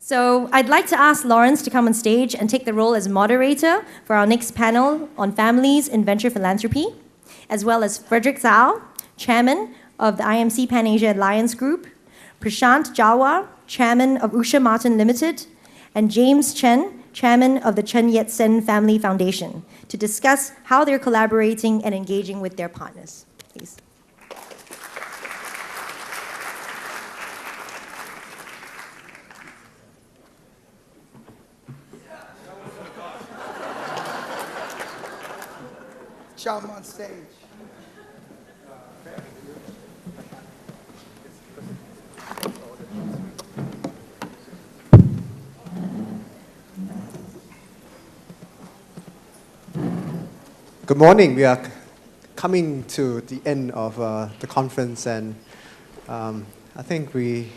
So I'd like to ask Lawrence to come on stage and take the role as moderator for our next panel on families in venture philanthropy, as well as Frederick Zhao, chairman of the IMC Pan Asia Alliance Group, Prashant Jawa, chairman of Usha Martin Limited, and James Chen, chairman of the Chen Yat-sen Family Foundation, to discuss how they're collaborating and engaging with their partners. Please. Jump on stage. Good morning. We are coming to the end of the conference, and I think we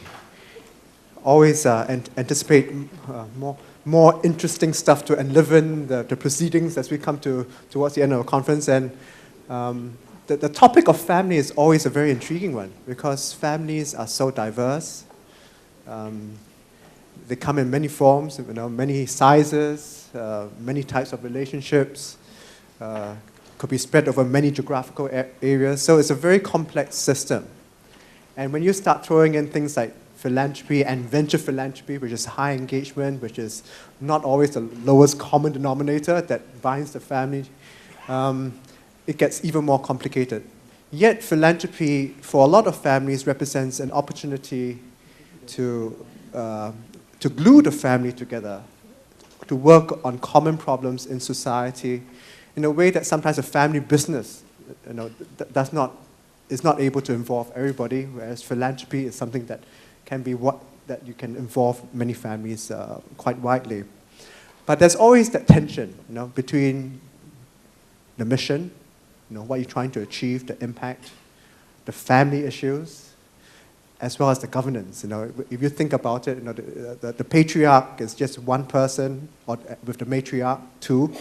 always anticipate more interesting stuff to enliven the proceedings as we come towards the end of the conference. And the topic of family is always a very intriguing one because families are so diverse. They come in many forms, many sizes, many types of relationships. Could be spread over many geographical areas. So it's a very complex system. And when you start throwing in things like philanthropy and venture philanthropy, which is high engagement, which is not always the lowest common denominator that binds the family, it gets even more complicated. Yet philanthropy, for a lot of families, represents an opportunity to glue the family together, to work on common problems in society, in a way that sometimes a family business is not able to involve everybody, whereas philanthropy is something that can be that you can involve many families quite widely. But there's always that tension between the mission, what you're trying to achieve, the impact, the family issues, as well as the governance. If you think about it, the patriarch is just one person, or with the matriarch, two.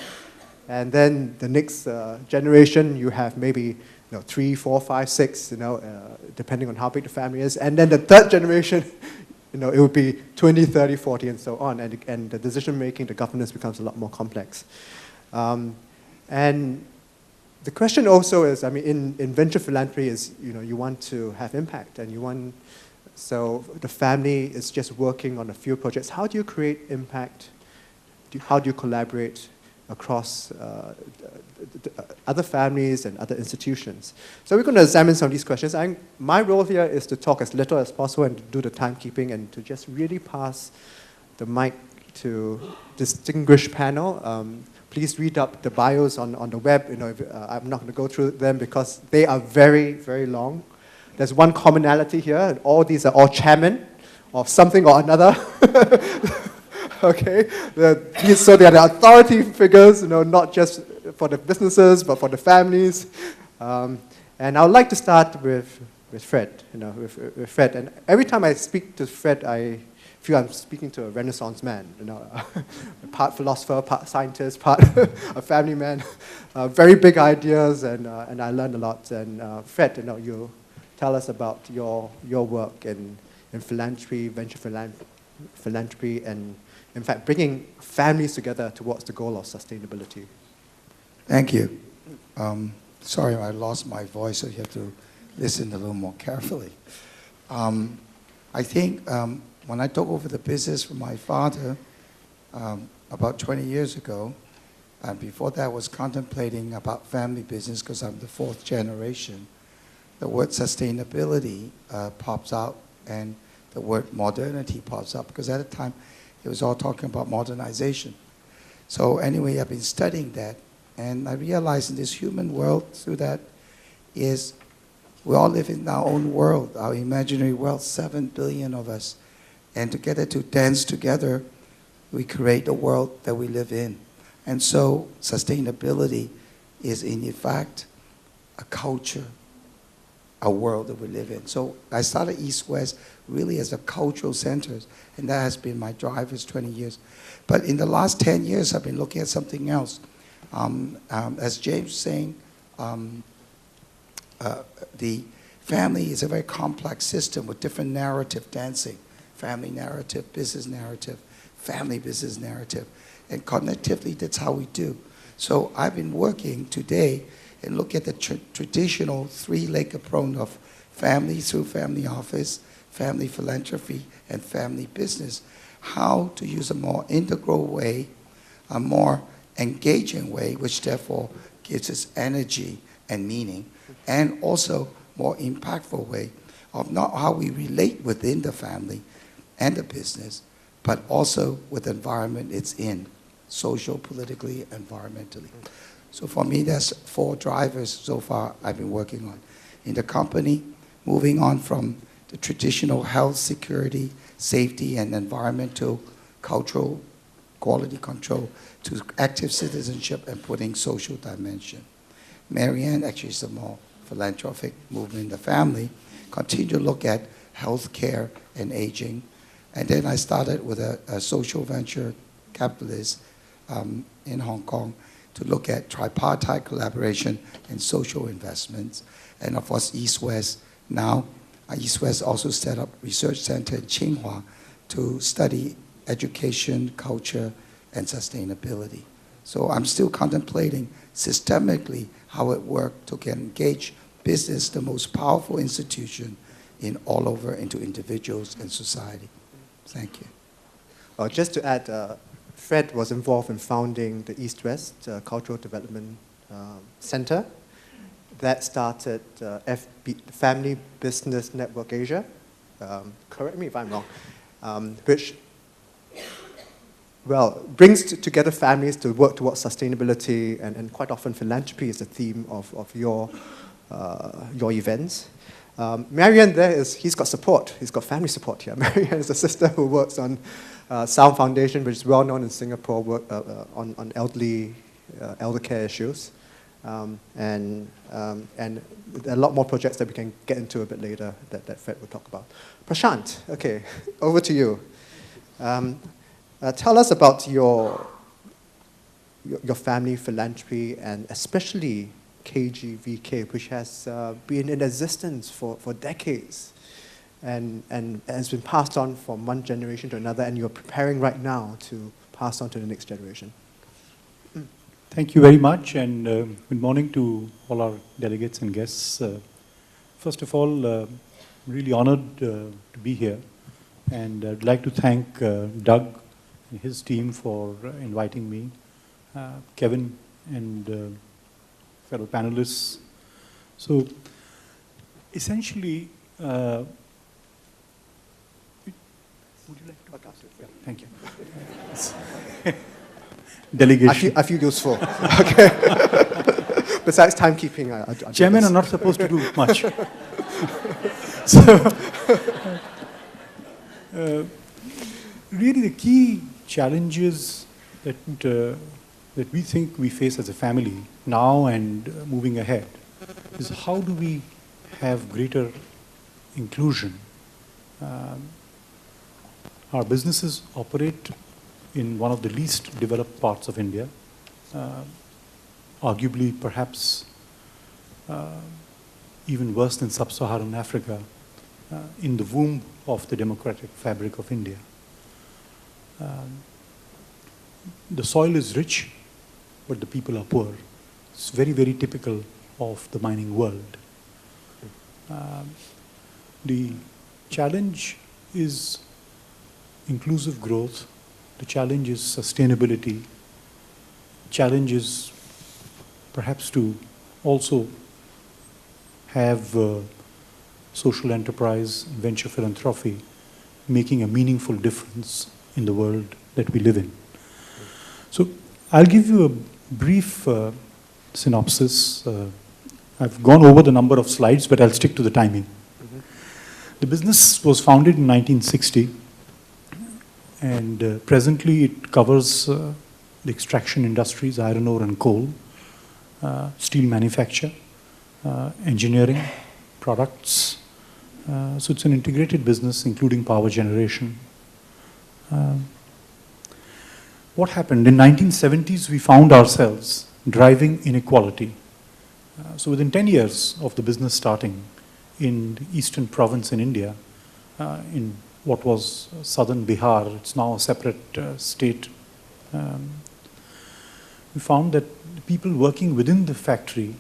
And then the next generation, you have maybe 3, 4, 5, 6, depending on how big the family is. And then the third generation, it would be 20, 30, 40, and so on. And the decision-making, the governance becomes a lot more complex. And the question also is, in venture philanthropy is, you want to have impact, and so the family is just working on a few projects. How do you create impact? How do you collaborate across other families and other institutions? So we're going to examine some of these questions. My role here is to talk as little as possible and to do the timekeeping and to just really pass the mic to distinguished panel. Please read up the bios on the web. I'm not going to go through them because they are very, very long. There's one commonality here, and all these are all chairmen of something or another. Okay, so they are the authority figures, not just for the businesses, but for the families. And I would like to start with Fred, with Fred. And every time I speak to Fred, I feel I'm speaking to a Renaissance man, part philosopher, part scientist, part a family man. Very big ideas, and I learned a lot. And Fred, you tell us about your work in philanthropy, venture philanthropy, and in fact, bringing families together towards the goal of sustainability. Thank you. Sorry, I lost my voice, so you have to listen a little more carefully. I think when I took over the business from my father about 20 years ago, and before that I was contemplating about family business because I'm the 4th generation, the word sustainability pops out and the word modernity pops up because at the time it was all talking about modernization. So anyway, I've been studying that, and I realized in this human world through that is we all live in our own world, our imaginary world, 7 billion of us. And together to dance together, we create the world that we live in. And so sustainability is in fact a culture, a world that we live in. So I started East-West really as a cultural center, and that has been my drive for 20 years. But in the last 10 years, I've been looking at something else. As James was saying, the family is a very complex system with different narrative dancing. family narrative, business narrative, family business narrative. And connectively, that's how we do. So I've been working today and look at the traditional three-leg approach of family through family office, family philanthropy, and family business. How to use a more integral way, a more engaging way, which therefore gives us energy and meaning, and also more impactful way of not how we relate within the family and the business, but also with the environment it's in, social, politically, environmentally. So for me, that's 4 drivers so far I've been working on. In the company, moving on from the traditional health, security, safety, and environmental, cultural, quality control to active citizenship and putting social dimension. Marianne actually is a more philanthropic movement in the family, continue to look at healthcare and aging. And then I started with a social venture capitalist in Hong Kong to look at tripartite collaboration and social investments. And of course, East-West. Now, East-West also set up research center in Tsinghua to study education, culture, and sustainability. So I'm still contemplating systemically how it worked to get engaged business, the most powerful institution in all over into individuals and society. Thank you. Just to add, Fred was involved in founding the East-West Cultural Development Center. That started Family Business Network Asia. Correct me if I'm wrong. Which, well, brings together families to work towards sustainability, and quite often philanthropy is the theme of your events. Marianne he's got support. He's got family support here. Marianne is a sister who works on Sound Foundation, which is well known in Singapore, work on elder care issues. And a lot more projects that we can get into a bit later that Fred will talk about. Prashant, okay, over to you. Tell us about your family philanthropy, and especially KGVK, which has been in existence for decades and has been passed on from one generation to another, and you're preparing right now to pass on to the next generation. Thank you very much, and good morning to all our delegates and guests. First of all, really honored to be here, and I'd like to thank Doug and his team for inviting me, Kevin and fellow panelists. So, essentially, would you like to? Yeah, thank you. Delegation. I feel useful. Okay. Besides timekeeping, I do Chairmen this. are not supposed to do much. So, really, the key challenges that we think we face as a family now and moving ahead is how do we have greater inclusion. Our businesses operate in one of the least developed parts of India, arguably perhaps even worse than sub-Saharan Africa, in the womb of the democratic fabric of India. The soil is rich, but the people are poor. It's very, very typical of the mining world. The challenge is inclusive growth. The challenge is sustainability. Challenge is perhaps to also have social enterprise, venture philanthropy, making a meaningful difference in the world that we live in. So I'll give you a brief synopsis. I've gone over the number of slides, but I'll stick to the timing. The business was founded in 1960. And presently it covers the extraction industries, iron ore and coal, steel manufacture, engineering, products. So it's an integrated business, including power generation. What happened? In 1970s, we found ourselves driving inequality. So within 10 years of the business starting in the eastern province in India, in what was southern Bihar. It's now a separate state. We found that the people working within the factory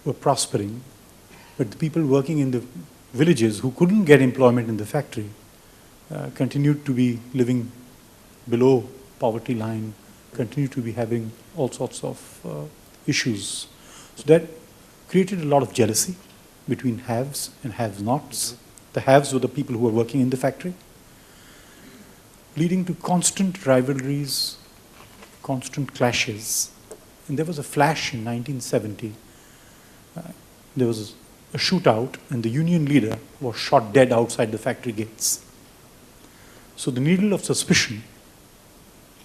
were prospering, but the people working in the villages who couldn't get employment in the factory continued to be living below poverty line, continued to be having all sorts of issues. So that created a lot of jealousy between haves and have-nots. The haves were the people who were working in the factory, leading to constant rivalries, constant clashes. And there was a flash in 1970. There was a shootout, and the union leader was shot dead outside the factory gates. So the needle of suspicion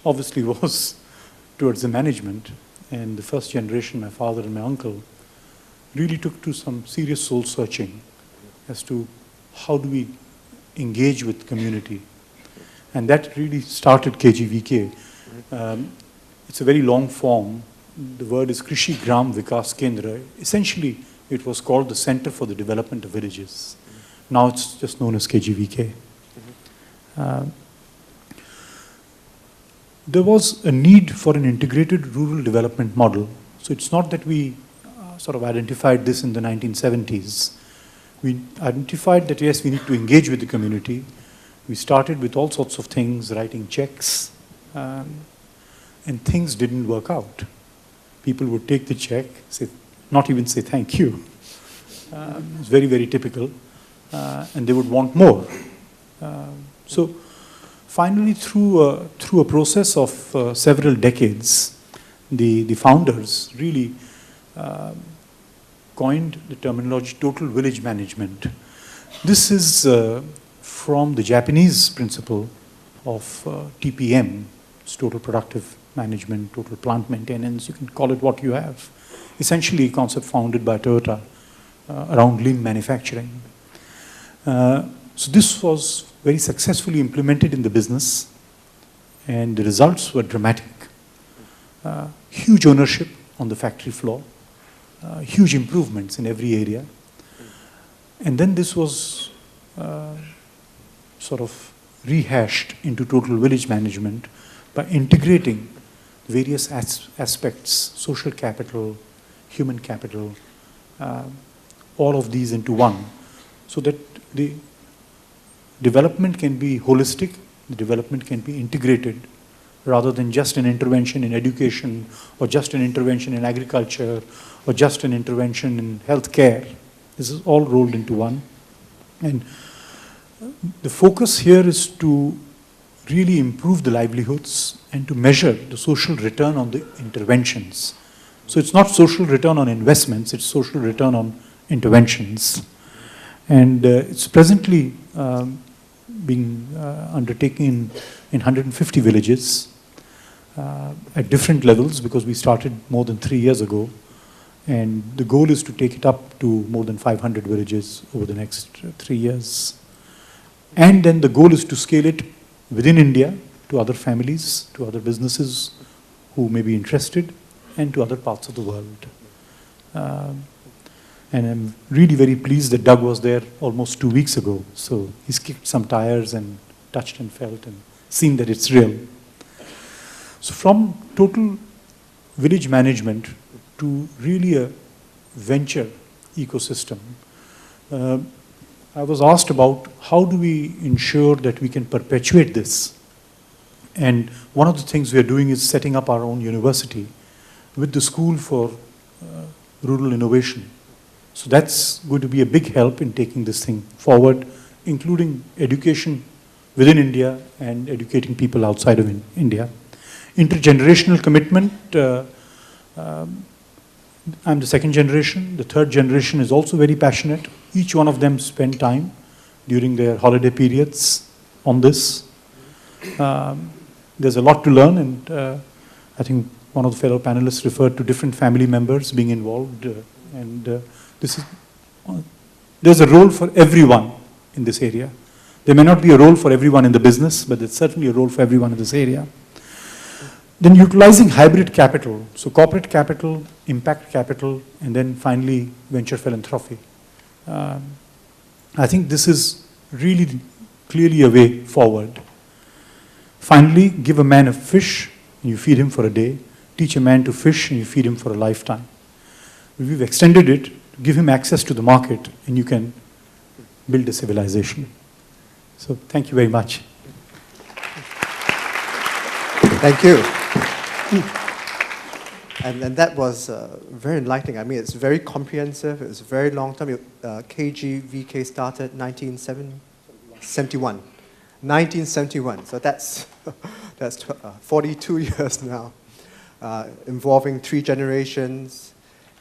obviously was towards the management, and the first generation, my father and my uncle, really took to some serious soul searching as to how do we engage with community. And that really started KGVK. It's a very long form. The word is Krishi Gram Vikas Kendra. Essentially, it was called the Center for the Development of Villages. Now it's just known as KGVK. There was a need for an integrated rural development model. So it's not that we sort of identified this in the 1970s. We identified that, yes, we need to engage with the community. We started with all sorts of things, writing checks, and things didn't work out. People would take the check, not even say thank you. It's very, very typical. And they would want more. So finally, through a process of several decades, the founders really coined the terminology total village management. This is from the Japanese principle of TPM, it's total productive management, total plant maintenance, you can call it what you have. Essentially a concept founded by Toyota around lean manufacturing. So this was very successfully implemented in the business, and the results were dramatic. Huge ownership on the factory floor, huge improvements in every area. And then this was sort of rehashed into total village management by integrating various aspects, social capital, human capital, all of these into one, so that the development can be holistic, the development can be integrated, rather than just an intervention in education, or just an intervention in agriculture, or just an intervention in healthcare. This is all rolled into one. And the focus here is to really improve the livelihoods and to measure the social return on the interventions. So it's not social return on investments, it's social return on interventions. And it's presently being undertaken in 150 villages at different levels, because we started more than 3 years ago. And the goal is to take it up to more than 500 villages over the next 3 years. And then the goal is to scale it within India to other families, to other businesses who may be interested, and to other parts of the world. And I'm really very pleased that Doug was there almost 2 weeks ago. So he's kicked some tires and touched and felt and seen that it's real. So from total village management to really a venture ecosystem, I was asked about how do we ensure that we can perpetuate this. And one of the things we are doing is setting up our own university with the School for Rural Innovation. So that's going to be a big help in taking this thing forward, including education within India and educating people outside of India. Intergenerational commitment, I'm the second generation. The third generation is also very passionate. Each one of them spend time during their holiday periods on this. There's a lot to learn, and I think one of the fellow panelists referred to different family members being involved, there's a role for everyone in this area. There may not be a role for everyone in the business, but there's certainly a role for everyone in this area. Then utilizing hybrid capital, so corporate capital, impact capital, and then finally venture philanthropy. I think this is really clearly a way forward. Finally, give a man a fish and you feed him for a day. Teach a man to fish and you feed him for a lifetime. We've extended it, give him access to the market, and you can build a civilization. So thank you very much. Thank you. And that was very enlightening. I mean, it's very comprehensive. It's very long term. KGVK started 1971. 1971. So that's 42 years now, involving 3 generations,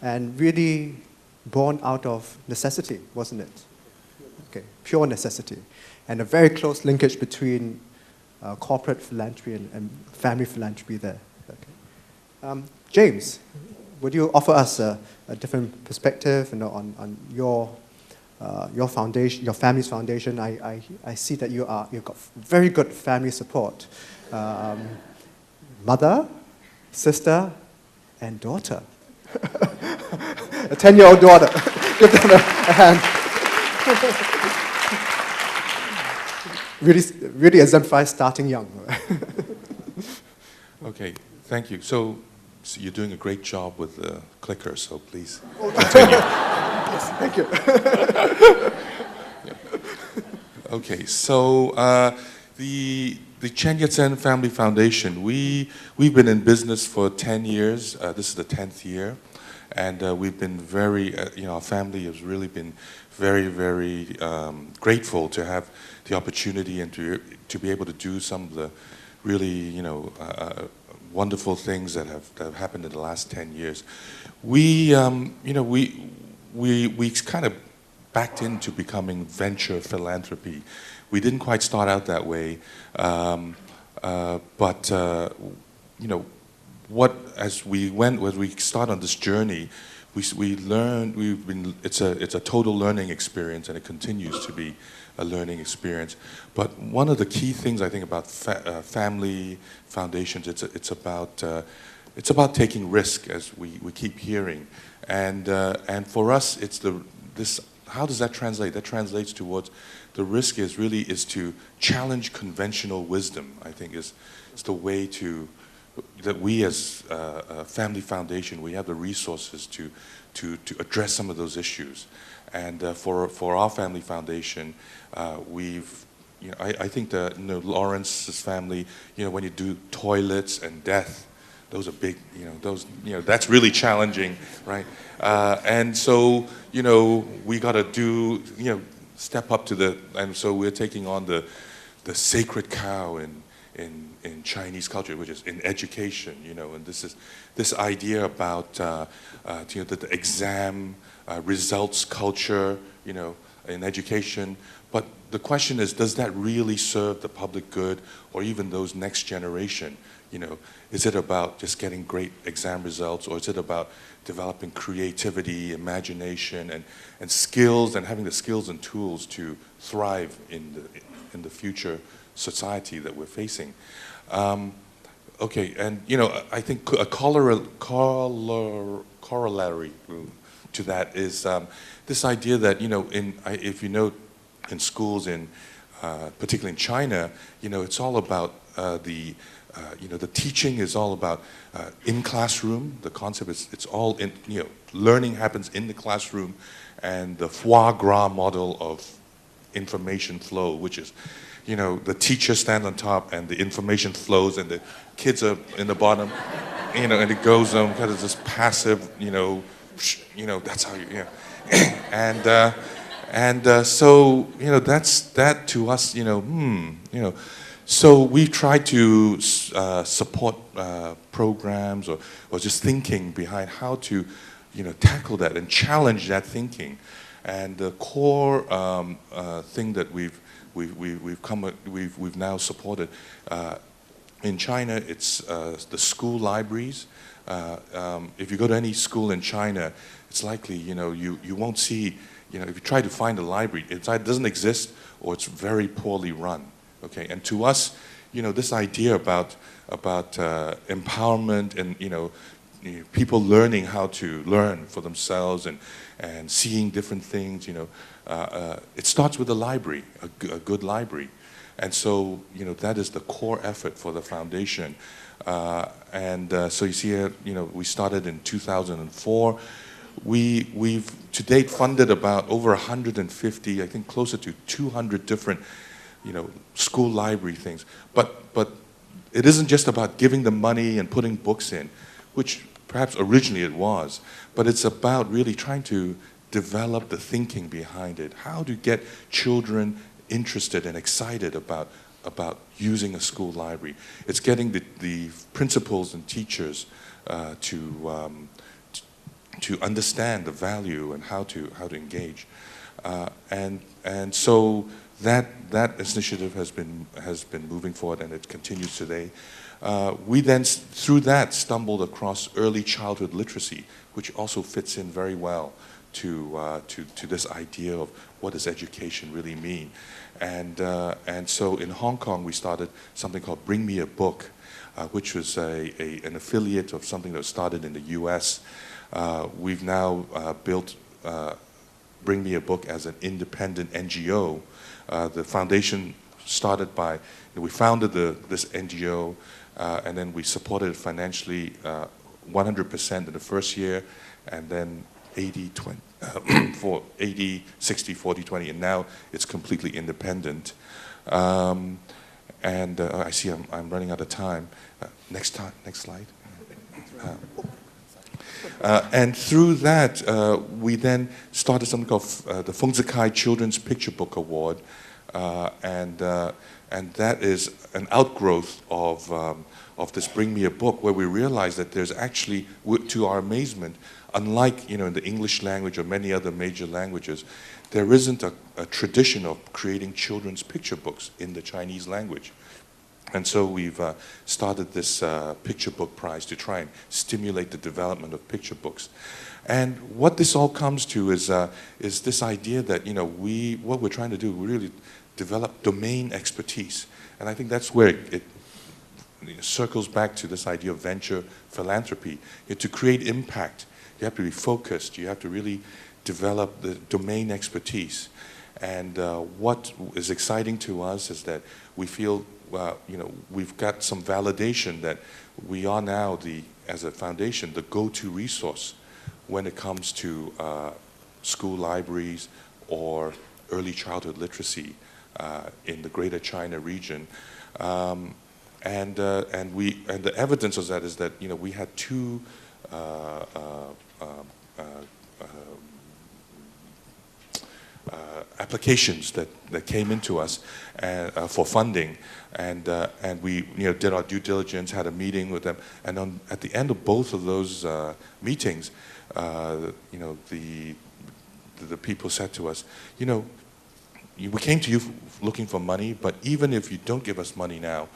and really born out of necessity, wasn't it? Okay, pure necessity, and a very close linkage between corporate philanthropy and family philanthropy there. Okay. James, would you offer us a different perspective, on your foundation, your family's foundation? I see that you've got very good family support. Mother, sister, and daughter. A 10-year-old daughter. Give them a hand. Really exemplifies starting young. Okay, thank you. So you're doing a great job with the clicker, so please continue. Yes, thank you. Okay, so the Chen Yat-sen Family Foundation, we've been in business for 10 years. This is the 10th year, and we've been very, our family has really been very, very grateful to have the opportunity and to be able to do some of the really, wonderful things that have happened in the last 10 years. We kind of backed into becoming venture philanthropy. We didn't quite start out that way, but as we start on this journey, we learned. It's a total learning experience, and it continues to be a learning experience. But one of the key things I think about family foundations, it's about taking risk, as we keep hearing, and for us, it's this. How does that translate? That translates towards the risk is to challenge conventional wisdom. I think is the way that we as a family foundation, we have the resources to address some of those issues. And for our family foundation, I think that Lawrence's family, when you do toilets and death, those are big, that's really challenging, right? And so, we got to step up to and so we're taking on the sacred cow in Chinese culture, which is in education, and this idea about the exam results culture, in education. But the question is, does that really serve the public good or even those next generation? Is it about just getting great exam results, or is it about developing creativity, imagination, and skills, and having the skills and tools to thrive in the future society that we're facing? Okay, and I think a corollary to that is this idea that if you know in schools particularly in China, it's all about the teaching is all about in classroom. The concept is it's all in learning happens in the classroom, and the foie gras model of information flow, which is the teacher stands on top and the information flows and the kids are in the bottom, and it goes on kind of this passive, that's how so that's that to us, So we try to support programs or just thinking behind how to tackle that and challenge that thinking, and the core thing that we've now supported in China, it's the school libraries. If you go to any school in China, it's likely you won't see if you try to find a library, it doesn't exist or it's very poorly run. Okay, and to us, this idea about empowerment and people learning how to learn for themselves and seeing different things. It starts with a library, a good library. And so, that is the core effort for the foundation. So you see here, we started in 2004. We've to date funded about over 150, I think closer to 200 different, school library things. But it isn't just about giving them money and putting books in, which perhaps originally it was, but it's about really trying to develop the thinking behind it. How to get children interested and excited about using a school library. It's getting the principals and teachers to understand the value and how to engage, and so that initiative has been moving forward, and it continues today. We then through that stumbled across early childhood literacy, which also fits in very well to this idea of what does education really mean, and so in Hong Kong we started something called Bring Me a Book, which was an affiliate of something that was started in the U.S. We've now built Bring Me a Book as an independent NGO. The foundation started by, we founded this NGO, and then we supported it financially 100% in the first year, and then 80, 60, 40, 20, and now it's completely independent. I see I'm running out of time. Next slide. And through that, we then started something called the Feng Zikai Children's Picture Book Award, and that is an outgrowth of this Bring Me a Book, where we realized that there's actually, to our amazement, unlike in the English language or many other major languages, there isn't a tradition of creating children's picture books in the Chinese language. And so we've started this picture book prize to try and stimulate the development of picture books. And what this all comes to is this idea that what we're trying to do, we really develop domain expertise. And I think that's where it circles back to this idea of venture philanthropy. To create impact, you have to be focused. You have to really develop the domain expertise. And what is exciting to us is that we feel we've got some validation that we are now, as a foundation, the go-to resource when it comes to school libraries or early childhood literacy in the Greater China region. And the evidence of that is that we had two applications that came into us for funding, and we did our due diligence, had a meeting with them, and at the end of both of those meetings, the people said to us, we came to you looking for money, but even if you don't give us money now,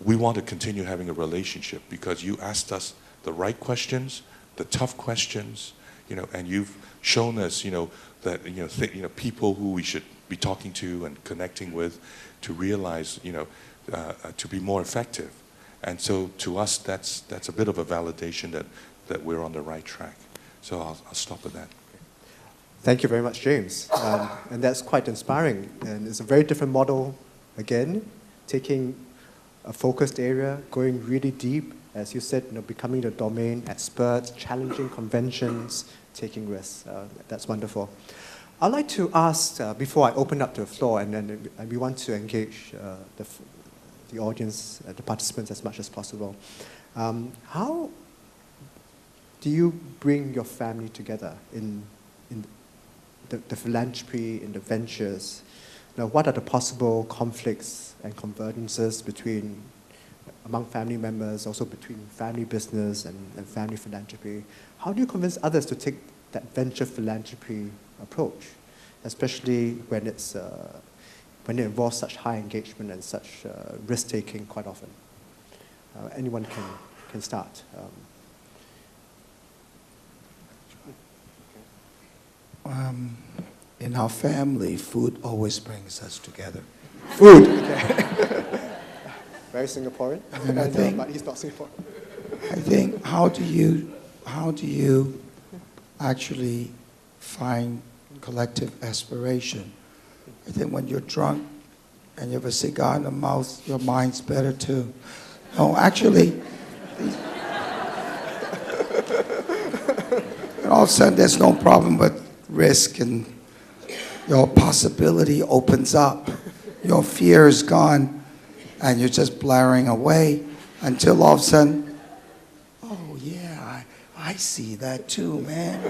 we want to continue having a relationship because you asked us the right questions, the tough questions, and you've shown us, that people who we should be talking to and connecting with to realize, to be more effective. And so to us, that's a bit of a validation that we're on the right track. So I'll stop at that. Thank you very much, James. And that's quite inspiring. And it's a very different model, again, taking a focused area, going really deep, as you said, becoming the domain expert, challenging conventions, taking risks. That's wonderful. I'd like to ask, before I open up to the floor, and then we want to engage the audience, the participants as much as possible. How do you bring your family together in the philanthropy, in the ventures? What are the possible conflicts and convergences among family members, also between family business and family philanthropy? How do you convince others to take that venture philanthropy approach, especially when it involves such high engagement and such risk-taking quite often? Anyone can start. In our family, food always brings us together. Food. Okay. Very Singaporean. And I think, but he's not Singaporean. I think how do you actually find collective aspiration? I think when you're drunk and you have a cigar in the mouth, your mind's better too. No, actually, and all of a sudden there's no problem but risk, and your possibility opens up. Your fear is gone, and you're just blaring away until all of a sudden, oh yeah, I see that too, man.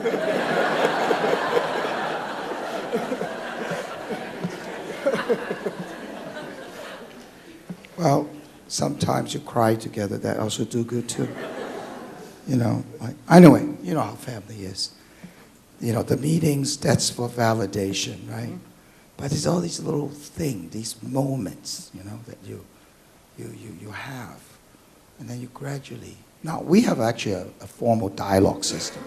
Well, sometimes you cry together. That also do good too. You know, like, anyway, you know how family is. You know, the meetings, that's for validation, right? But there's all these little things, these moments, you know, that you have. And then you gradually. Now, we have actually a formal dialogue system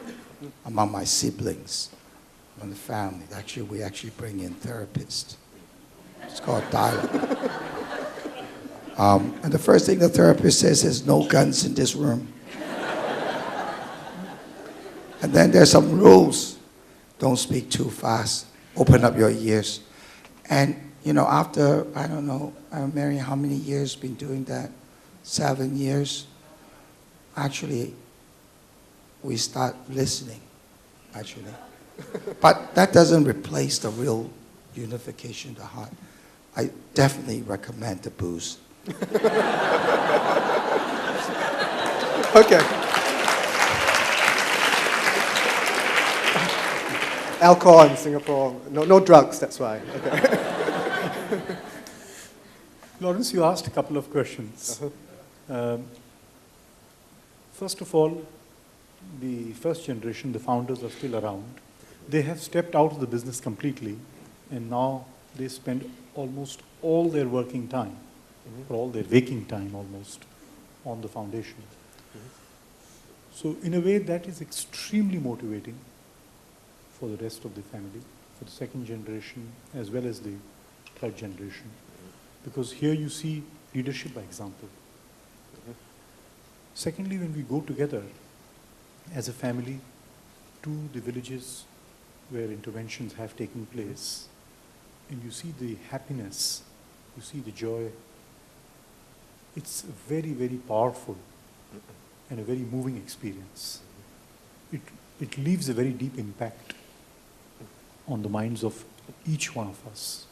among my siblings, among the family. Actually, we actually bring in therapists. It's called dialogue. And the first thing the therapist says is, no guns in this room. And then there's some rules. Don't speak too fast. Open up your ears. And, you know, after, I don't know, Mary, how many years been doing that? 7 years. Actually, we start listening, actually. But that doesn't replace the real unification of the heart. I definitely recommend the booze. Okay. Alcohol in Singapore, no drugs, that's why. Okay. Lawrence, you asked a couple of questions. First of all, the first generation, the founders are still around. They have stepped out of the business completely, and now they spend almost all their working time, or all their waking time almost, on the foundation. So in a way, that is extremely motivating for the rest of the family, for the second generation, as well as the third generation. Because here you see leadership by example. Secondly, when we go together as a family to the villages where interventions have taken place, and you see the happiness, you see the joy, it's very, very powerful and a very moving experience. It leaves a very deep impact on the minds of each one of us.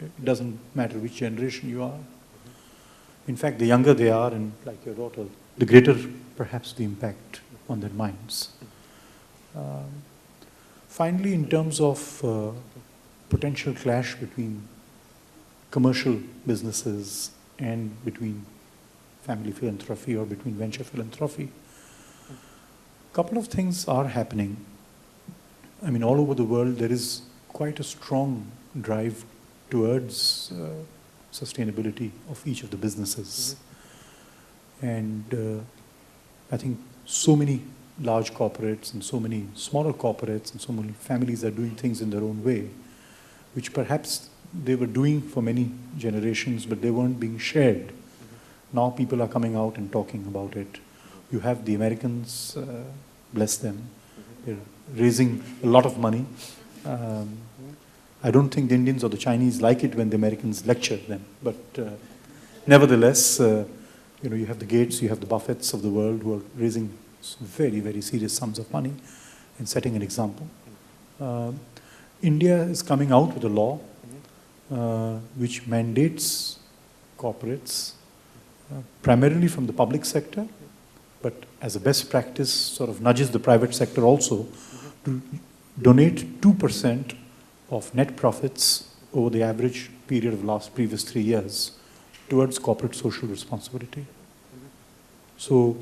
It doesn't matter which generation you are. In fact, the younger they are, and like your daughter, the greater perhaps the impact on their minds. Finally, in terms of potential clash between commercial businesses and between family philanthropy or between venture philanthropy, a couple of things are happening. I mean, all over the world, there is quite a strong drive towards sustainability of each of the businesses. And I think so many large corporates and so many smaller corporates and so many families are doing things in their own way, which perhaps they were doing for many generations, but they weren't being shared. Now people are coming out and talking about it. You have the Americans, bless them, they're raising a lot of money. I don't think the Indians or the Chinese like it when the Americans lecture them, but nevertheless, you have the Gates, you have the Buffetts of the world who are raising very, very serious sums of money and setting an example. India is coming out with a law which mandates corporates, primarily from the public sector, but as a best practice sort of nudges the private sector also to donate 2% of net profits over the average period of previous 3 years towards corporate social responsibility. So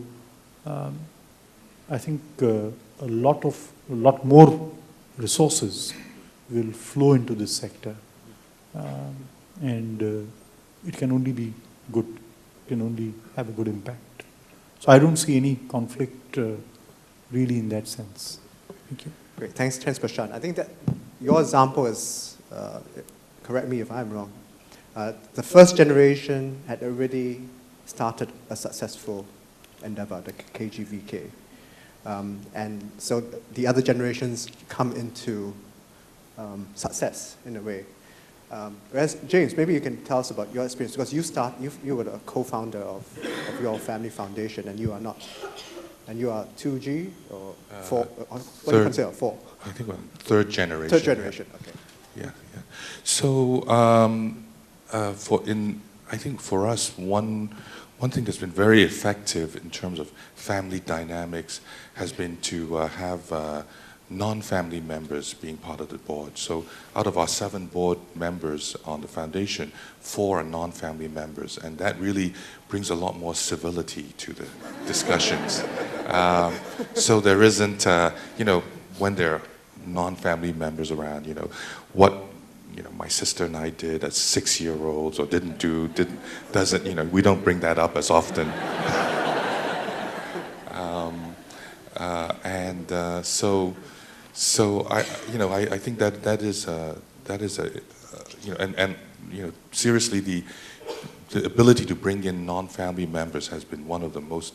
I think a lot more resources will flow into this sector, and it can only be good, it can only have a good impact. So I don't see any conflict really in that sense. Thank you. Great, thanks Prashant. I think that your example is, correct me if I'm wrong, the first generation had already started a successful endeavor, the KGVK. And so the other generations come into success in a way. Whereas, James, maybe you can tell us about your experience, because you were a co-founder of your family foundation, and you are not. And you are 2G or 4? What do you consider 4? I think we're third generation. Third generation, okay. Yeah. So, I think for us, one thing that's been very effective in terms of family dynamics has been to have non-family members being part of the board. So out of our 7 board members on the foundation, 4 are non-family members, and that really brings a lot more civility to the discussions. So there isn't, when there are non-family members around, what my sister and I did as 6-year-olds or doesn't, we don't bring that up as often. So I think that is seriously the ability to bring in non-family members has been one of the most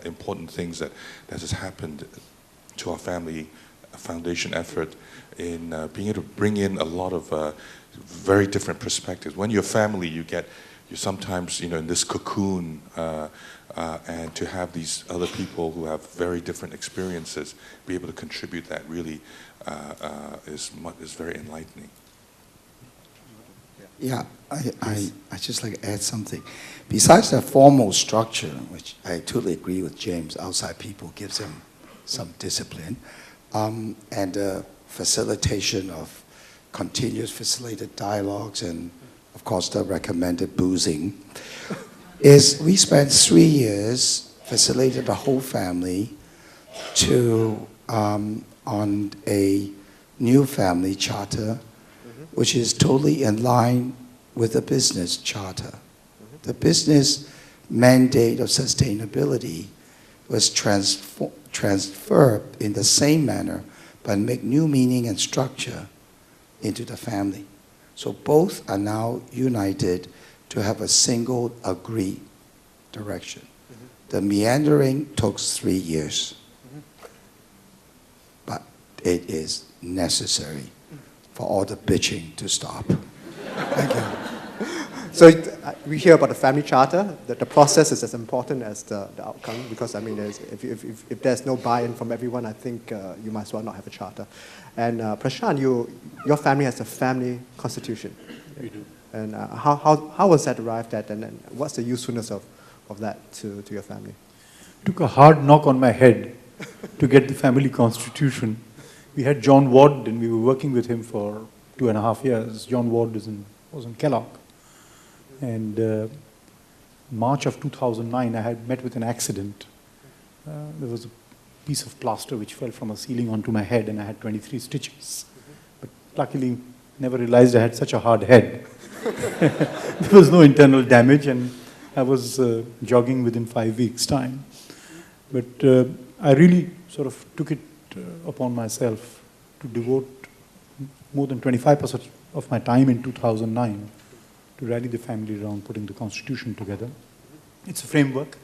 important things that has happened to our family foundation effort in being able to bring in a lot of very different perspectives. When you're family, you're sometimes in this cocoon, and to have these other people who have very different experiences be able to contribute that really is very enlightening. Yeah, I just like to add something. Besides the formal structure, which I totally agree with James, outside people gives them some discipline, and the facilitation of continuous facilitated dialogues and, of course, the recommended boozing, is we spent 3 years facilitating the whole family to on a new family charter, which is totally in line with the business charter. The business mandate of sustainability was transferred in the same manner, but make new meaning and structure into the family. So both are now united to have a single agreed direction. The meandering took 3 years, but it is necessary for all the bitching to stop. Thank you. So we hear about the family charter, that the process is as important as the outcome, because I mean, if there's no buy-in from everyone, I think you might as well not have a charter. And Prashant, your family has a family constitution. We do. And how was that arrived at, and what's the usefulness of that to your family? It took a hard knock on my head to get the family constitution. We had John Ward, and we were working with him for 2.5 years. John Ward was in Kellogg. And March of 2009, I had met with an accident. There was a piece of plaster which fell from a ceiling onto my head, and I had 23 stitches. But luckily, never realized I had such a hard head. There was no internal damage, and I was jogging within 5 weeks' time. But I really sort of took it upon myself to devote more than 25% of my time in 2009 to rally the family around putting the constitution together. It's a framework.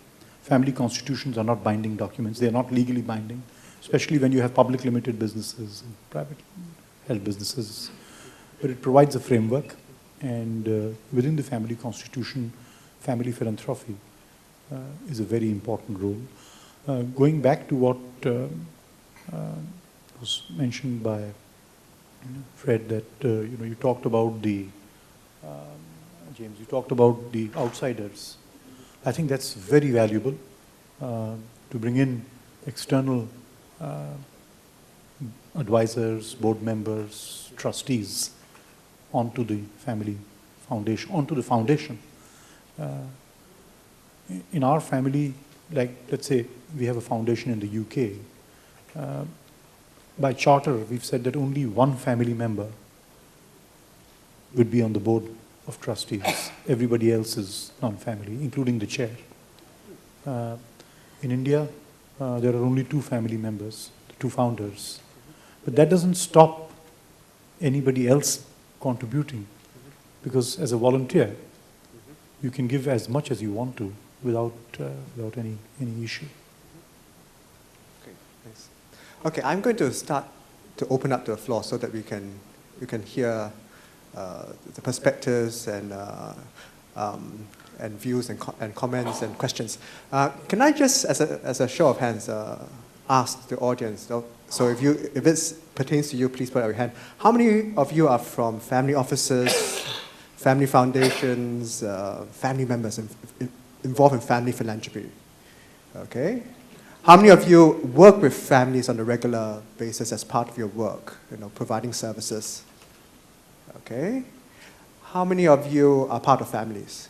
Family constitutions are not binding documents. They are not legally binding, especially when you have public limited businesses and private held businesses. But it provides a framework, and within the family constitution, family philanthropy is a very important role. Going back to what was mentioned by Fred, that you talked about James, you talked about the outsiders. I think that's very valuable to bring in external advisors, board members, trustees onto the family foundation, onto the foundation. In our family, like let's say we have a foundation in the UK, by charter we've said that only one family member would be on the board of trustees. Everybody else is non-family, including the chair. In India, there are only 2 family members, the 2 founders. But that doesn't stop anybody else contributing, because as a volunteer, you can give as much as you want to without any issue. Okay, thanks. Okay, I'm going to start to open up the floor so that we can hear the perspectives and views and comments and questions. Can I just, as a show of hands, ask the audience? So if it pertains to you, please put up your hand. How many of you are from family offices, family foundations, family members involved in family philanthropy? Okay. How many of you work with families on a regular basis as part of your work, providing services? Okay. How many of you are part of families?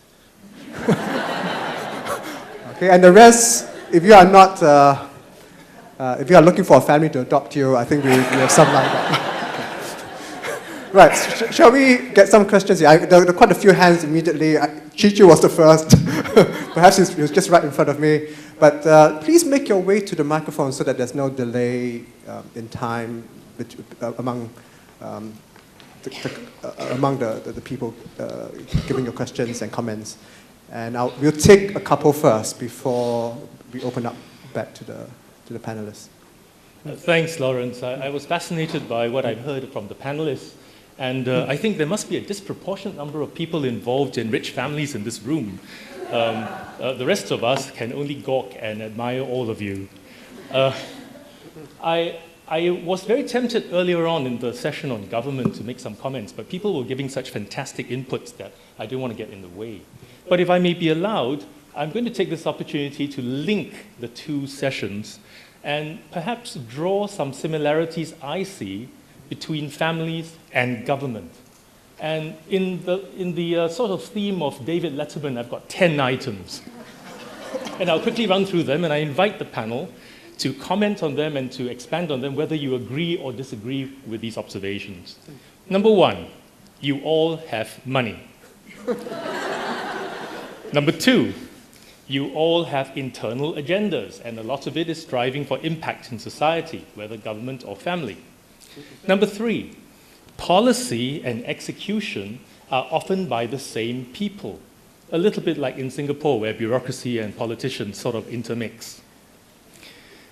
Okay, and the rest, if you are not, if you are looking for a family to adopt you, I think we have some like that. Right, shall we get some questions here? There are quite a few hands immediately. Chichu was the first. Perhaps he was just right in front of me. But please make your way to the microphone so that there's no delay in time among the people giving your questions and comments. And we'll take a couple first before we open up back to the panelists. Thanks, Lawrence. I was fascinated by what I've heard from the panelists. And I think there must be a disproportionate number of people involved in rich families in this room. The rest of us can only gawk and admire all of you. I was very tempted earlier on in the session on government to make some comments, but people were giving such fantastic inputs that I didn't want to get in the way. But if I may be allowed, I'm going to take this opportunity to link the two sessions and perhaps draw some similarities I see between families and government. And in the sort of theme of David Letterman, I've got 10 items. And I'll quickly run through them, and I invite the panel to comment on them and to expand on them, whether you agree or disagree with these observations. Number one, you all have money. Number two, you all have internal agendas, and a lot of it is striving for impact in society, whether government or family. Number three, policy and execution are often by the same people, a little bit like in Singapore, where bureaucracy and politicians sort of intermix.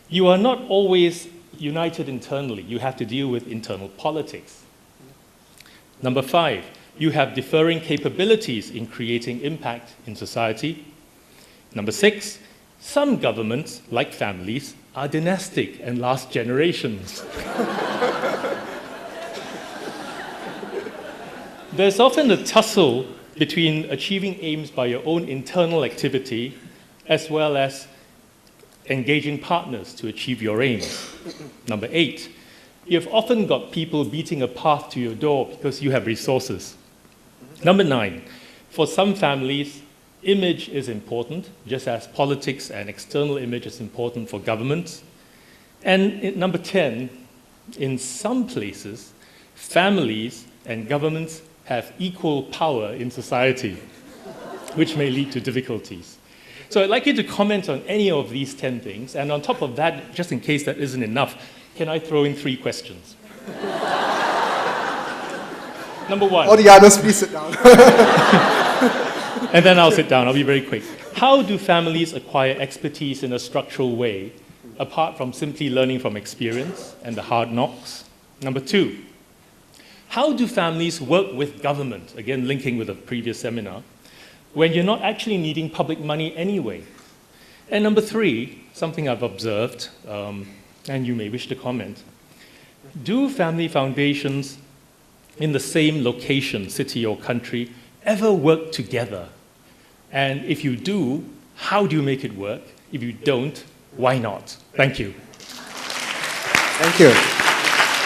You are not always united internally. You have to deal with internal politics. Number five, you have differing capabilities in creating impact in society. Number six, some governments, like families, are dynastic and last generations. There's often a tussle between achieving aims by your own internal activity as well as engaging partners to achieve your aims. Number eight, you've often got people beating a path to your door because you have resources. Number nine, for some families, image is important, just as politics and external image is important for governments. And number 10, in some places, families and governments have equal power in society, which may lead to difficulties. So I'd like you to comment on any of these 10 things, and on top of that, just in case that isn't enough, can I throw in 3 questions? Number one. All the others, please sit down. And then I'll sit down. I'll be very quick. How do families acquire expertise in a structural way, apart from simply learning from experience and the hard knocks? Number 2, how do families work with government, again linking with a previous seminar, when you're not actually needing public money anyway? And number 3, something I've observed, and you may wish to comment, do family foundations in the same location, city or country, ever work together? And if you do, how do you make it work? If you don't, why not? Thank you. Thank you.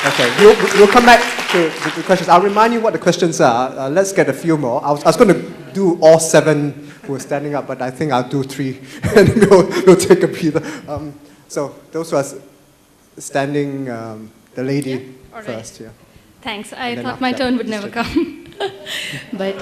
Okay, we'll come back to the questions. I'll remind you what the questions are. Let's get a few more. I was going to do all 7 who are standing up, but I think I'll do 3, and we'll take a breather. So those who are standing, the lady first. Yeah. Thanks. I thought my turn would never come. But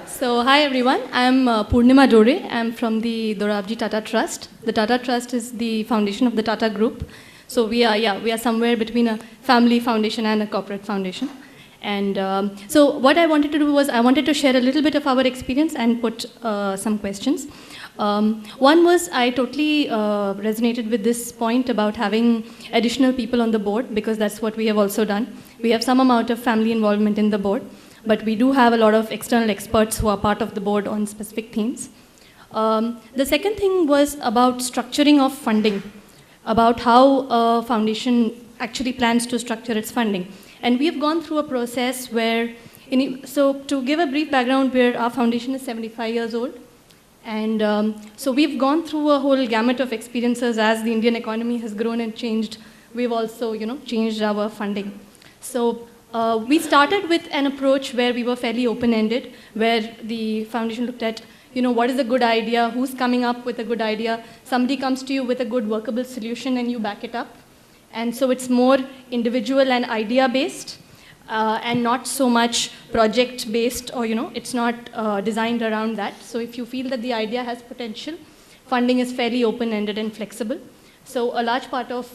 so, hi everyone. I'm Purnima Dore. I'm from the Dorabji Tata Trust. The Tata Trust is the foundation of the Tata Group. So we are somewhere between a family foundation and a corporate foundation. And so what I wanted to do was I wanted to share a little bit of our experience and put some questions. One was I totally resonated with this point about having additional people on the board, because that's what we have also done. We have some amount of family involvement in the board, but we do have a lot of external experts who are part of the board on specific themes. The second thing was about structuring of funding, about how a foundation actually plans to structure its funding. And we've gone through a process where, so to give a brief background, our foundation is 75 years old. And so we've gone through a whole gamut of experiences as the Indian economy has grown and changed. We've also, changed our funding. So we started with an approach where we were fairly open-ended, where the foundation looked at, what is a good idea, who's coming up with a good idea. Somebody comes to you with a good workable solution and you back it up. And so it's more individual and idea-based. And not so much project-based, or it's not designed around that. So if you feel that the idea has potential, funding is fairly open-ended and flexible. So a large part of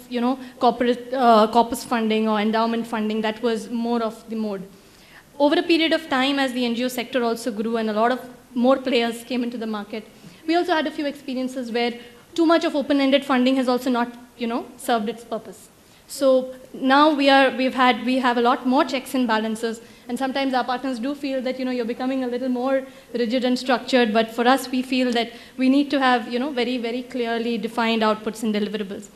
corporate corpus funding or endowment funding, that was more of the mode. Over a period of time, as the NGO sector also grew and a lot of more players came into the market, we also had a few experiences where too much of open-ended funding has also not served its purpose. So now we have a lot more checks and balances, and sometimes our partners do feel that you're becoming a little more rigid and structured, but for us we feel that we need to have very, very clearly defined outputs and deliverables.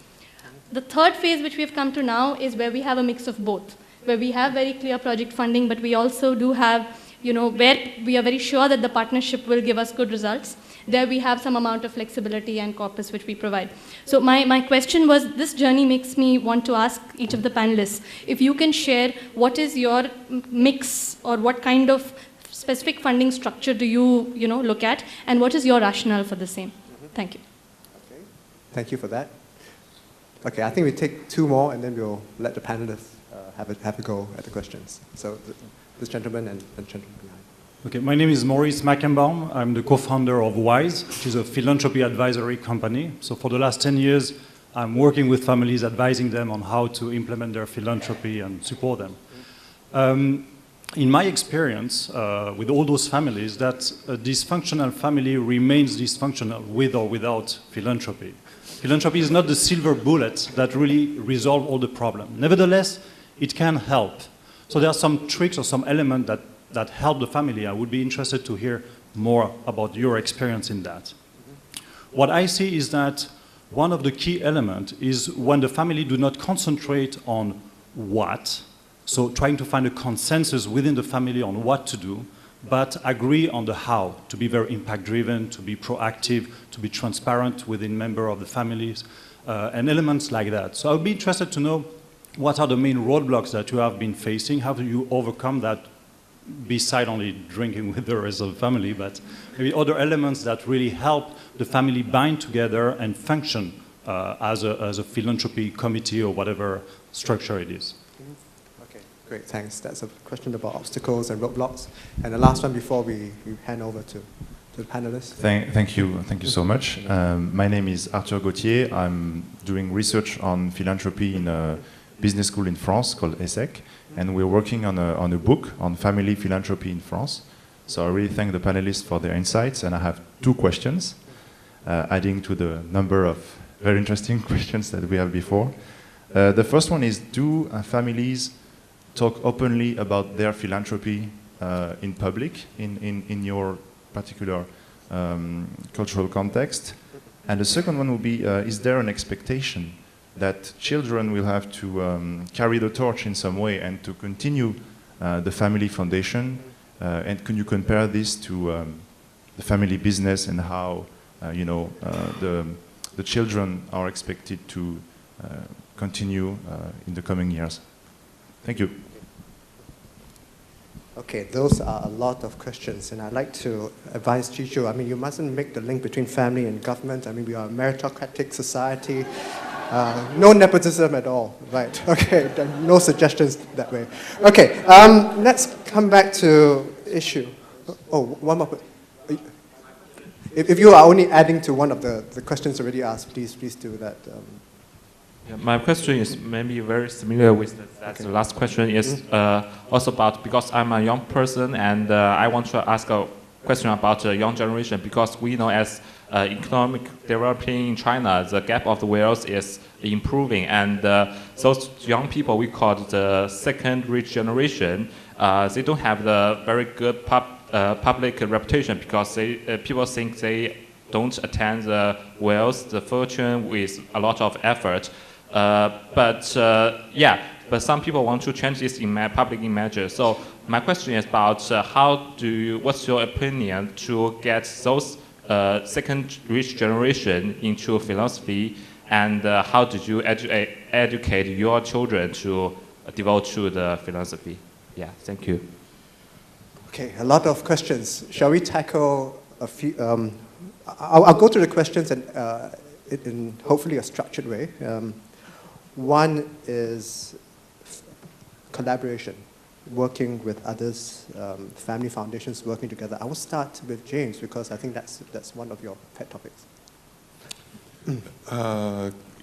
The third phase which we've come to now is where we have a mix of both, where we have very clear project funding, but we also do have where we are very sure that the partnership will give us good results. There we have some amount of flexibility and corpus which we provide. So my question was, this journey makes me want to ask each of the panelists, if you can share what is your mix, or what kind of specific funding structure do you look at, and what is your rationale for the same? Thank you. Okay. Thank you for that. Okay, I think we take two more and then we'll let the panelists have a go at the questions. So this gentleman and the gentleman behind. Okay, my name is Maurice Mackenbaum. I'm the co-founder of WISE, which is a philanthropy advisory company. So for the last 10 years, I'm working with families, advising them on how to implement their philanthropy and support them. In my experience with all those families, that a dysfunctional family remains dysfunctional with or without philanthropy. Philanthropy is not the silver bullet that really resolves all the problems. Nevertheless, it can help. So there are some tricks or some elements that help the family. I would be interested to hear more about your experience in that. What I see is that one of the key elements is when the family do not concentrate on what, so trying to find a consensus within the family on what to do, but agree on the how, to be very impact-driven, to be proactive, to be transparent within members of the families, and elements like that. So I would be interested to know what are the main roadblocks that you have been facing? How do you overcome that, beside only drinking with the rest of the family, but maybe other elements that really help the family bind together and function as a philanthropy committee or whatever structure it is? Okay, great, thanks. That's a question about obstacles and roadblocks. And the last one before we hand over to the panelists. Thank you so much. My name is Arthur Gauthier. I'm doing research on philanthropy in a business school in France called ESSEC, and we're working on a book on family philanthropy in France. So I really thank the panelists for their insights, and I have two questions, adding to the number of very interesting questions that we have before. The first one is, do families talk openly about their philanthropy in public, in your particular cultural context? And the second one will be, is there an expectation that children will have to carry the torch in some way and to continue the family foundation? And can you compare this to the family business and how the children are expected to continue in the coming years? Thank you. Okay, those are a lot of questions, and I'd like to advise Chicho. I mean, you mustn't make the link between family and government. I mean, we are a meritocratic society. No nepotism at all, right? Okay, no suggestions that way. Okay, let's come back to issue. Oh, one more. If you are only adding to one of the questions already asked, please do that. Yeah, my question is maybe very similar with that. The last question is also about, because I'm a young person and I want to ask a question about the young generation, because we know as economic developing in China, the gap of the wealth is improving, and those young people we call the second rich generation, they don't have the very good public reputation because people think they don't attain the wealth, the fortune with a lot of effort. But some people want to change this public image. So my question is about what's your opinion to get those second rich generation into philosophy, and how did you educate your children to devote to the philosophy? Yeah, thank you. Okay, a lot of questions. Shall we tackle a few? I'll go through the questions in hopefully a structured way. One is collaboration, working with others, family foundations working together. I will start with James because I think that's one of your pet topics.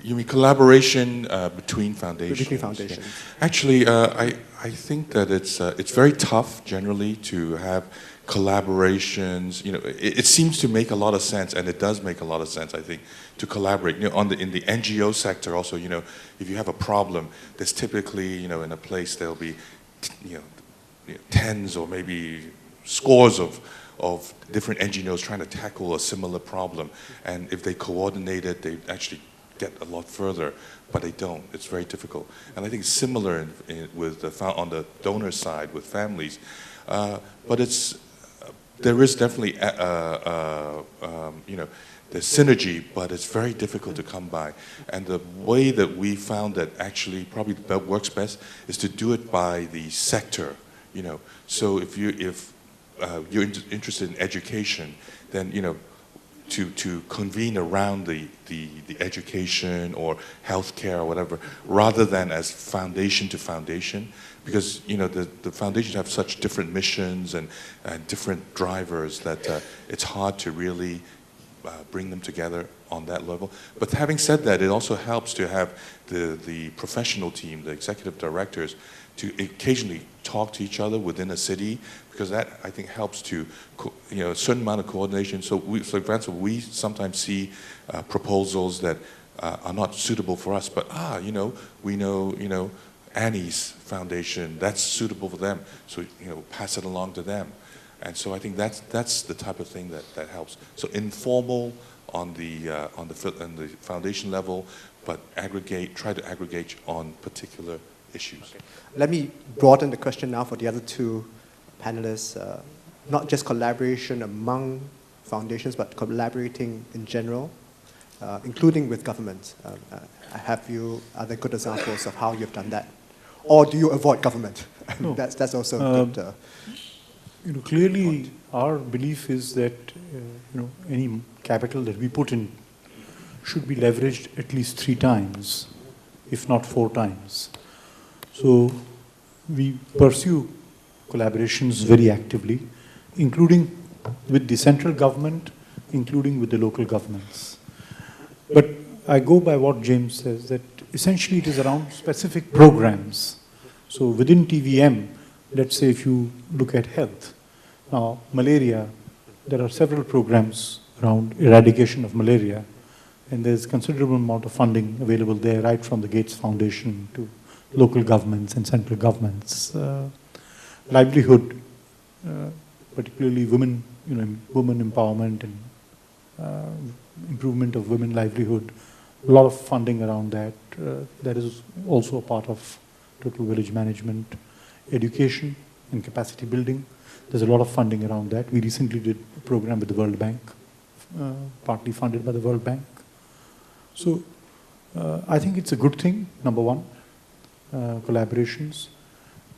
You mean collaboration between foundations? Between foundations. Actually, I think that it's very tough generally to have collaborations. You know, it seems to make a lot of sense, and it does make a lot of sense, I think, to collaborate. You know, in the NGO sector also, you know, if you have a problem, there's typically, you know, in a place there'll be, you know, tens or maybe scores of different NGOs trying to tackle a similar problem, and if they coordinate it, they actually get a lot further, but they don't. It's very difficult, and I think it's similar on the donor side with families, but there is definitely you know, there's synergy, but it's very difficult to come by. And the way that we found that actually probably works best is to do it by the sector. You know, so if you're interested in education, then, you know, to convene around the education or healthcare or whatever, rather than as foundation to foundation, because, you know, the foundations have such different missions and different drivers that it's hard to really bring them together on that level. But having said that, it also helps to have the professional team, the executive directors, to occasionally talk to each other within a city, because that, I think, helps to, you know, a certain amount of coordination. So for example, we sometimes see proposals that are not suitable for us, but you know, we know, you know, Annie's foundation, that's suitable for them, so, you know, pass it along to them. And so I think that's the type of thing that helps. So informal on the foundation level, but try to aggregate on particular issues. Okay. Let me broaden the question now for the other two panelists. Not just collaboration among foundations, but collaborating in general, including with government. Are there good examples of how you've done that? Or do you avoid government? No. That's also good. You know, clearly our belief is that you know, any capital that we put in should be leveraged at least 3 times, if not 4 times. So we pursue collaborations very actively, including with the central government, including with the local governments. But I go by what James says, that essentially it is around specific programs. So within TVM, let's say if you look at health, now malaria, there are several programs around eradication of malaria, and there's considerable amount of funding available there, right from the Gates Foundation to local governments and central governments. Livelihood, particularly women, you know, women empowerment and improvement of women livelihood, a lot of funding around that. That is also a part of total village management. Education and capacity building, there's a lot of funding around that. We recently did a program with the World Bank, partly funded by the World Bank. So I think it's a good thing, number one, collaborations.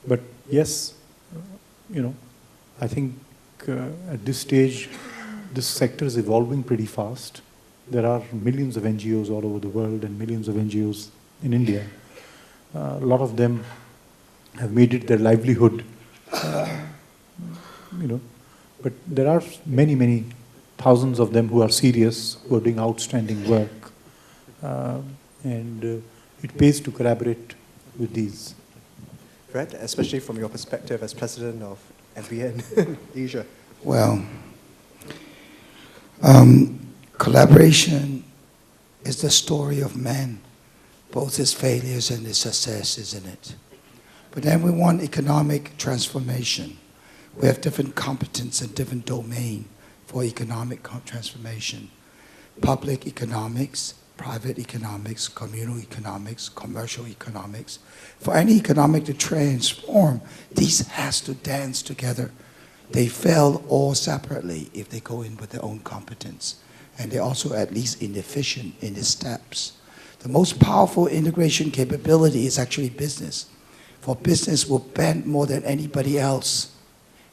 But yes, you know, I think at this stage, this sector is evolving pretty fast. There are millions of NGOs all over the world and millions of NGOs in India. A lot of them have made it their livelihood, you know, but there are many, many thousands of them who are serious, who are doing outstanding work. And it pays to collaborate with these. Fred, especially from your perspective as president of FBN Asia. Well, collaboration is the story of man, both his failures and his success, isn't it? But then we want economic transformation. We have different competence and different domain for economic transformation. Public economics, private economics, communal economics, commercial economics. For any economic to transform, these has to dance together. They fail all separately if they go in with their own competence. And they're also at least inefficient in the steps. The most powerful integration capability is actually business. For business will bend more than anybody else.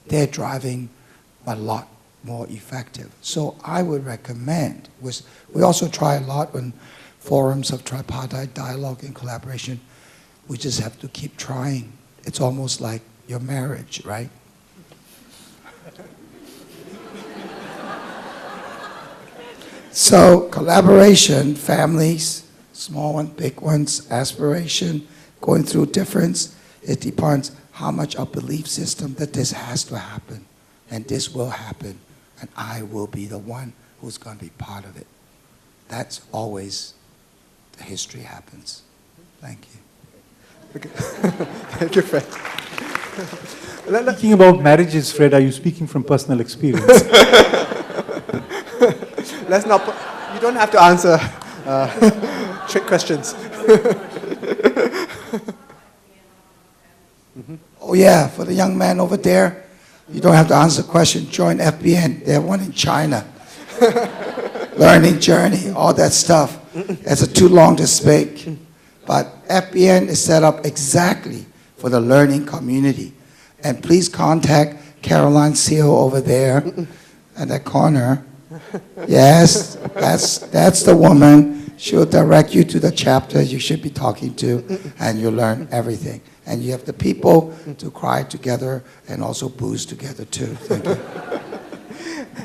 They're driving a lot more effective. So I would recommend, we also try a lot on forums of tripartite dialogue and collaboration. We just have to keep trying. It's almost like your marriage, right? So collaboration, families, small ones, big ones, aspiration, going through difference, it depends how much our belief system that this has to happen, and this will happen, and I will be the one who's going to be part of it. That's always the history happens. Thank you. Okay. Thank you, Fred. Speaking about marriages, Fred, are you speaking from personal experience? Let's not put, you don't have to answer trick questions. Oh yeah, for the young man over there, you don't have to answer the question. Join FBN. They have one in China. Learning journey, all that stuff. It's too long to speak. But FBN is set up exactly for the learning community. And please contact Caroline Seal over there at that corner. Yes, that's the woman. She'll direct you to the chapter you should be talking to, and you'll learn everything. And you have the people to cry together and also booze together too. Thank you.